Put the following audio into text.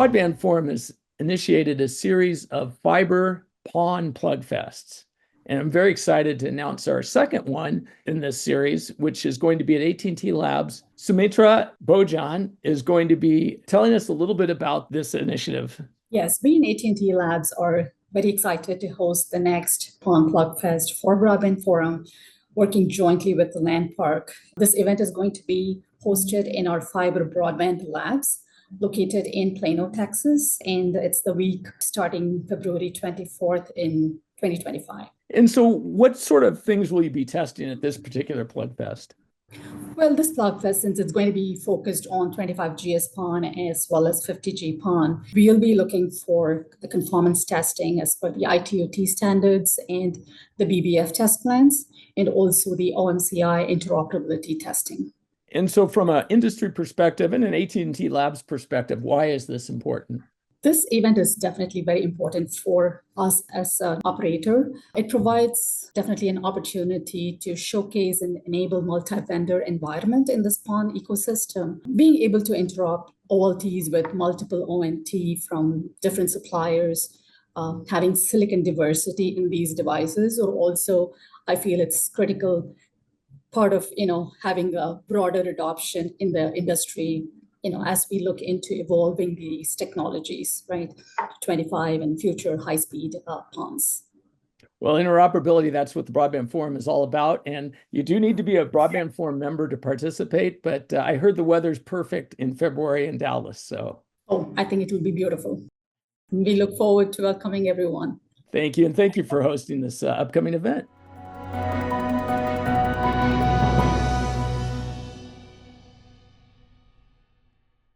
Broadband Forum has initiated a series of fiber PON Plugfests. And I'm very excited to announce our second one in this series, which is going to be at AT&T Labs. Sumitra Bojan is going to be telling us a little bit about this initiative. Yes, we in AT&T Labs are very excited to host the next PON Plugfest for Broadband Forum, working jointly with the Lanpark. This event is going to be hosted in our fiber broadband labs located in Plano, Texas, and it's the week starting February 24th in 2025. And so what sort of things will you be testing at this particular Plugfest? Well, this Plugfest, since it's going to be focused on 25 HS-PON as well as 50G PON, we'll be looking for the conformance testing as per the ITOT standards and the BBF test plans, and also the OMCI interoperability testing. And so from an industry perspective and an AT&T Labs perspective, why is this important? This event is definitely very important for us as an operator. It provides definitely an opportunity to showcase and enable multi-vendor environment in this PON ecosystem. Being able to interop OLTs with multiple ONT from different suppliers, having silicon diversity in these devices, or also I feel it's critical part of having a broader adoption in the industry, as we look into evolving these technologies, right? 25 and future high-speed PONs. Well, interoperability, that's what the Broadband Forum is all about. And you do need to be a Broadband Forum member to participate, but I heard the weather's perfect in February in Dallas, so. Oh, I think it will be beautiful. We look forward to welcoming everyone. Thank you, and thank you for hosting this upcoming event.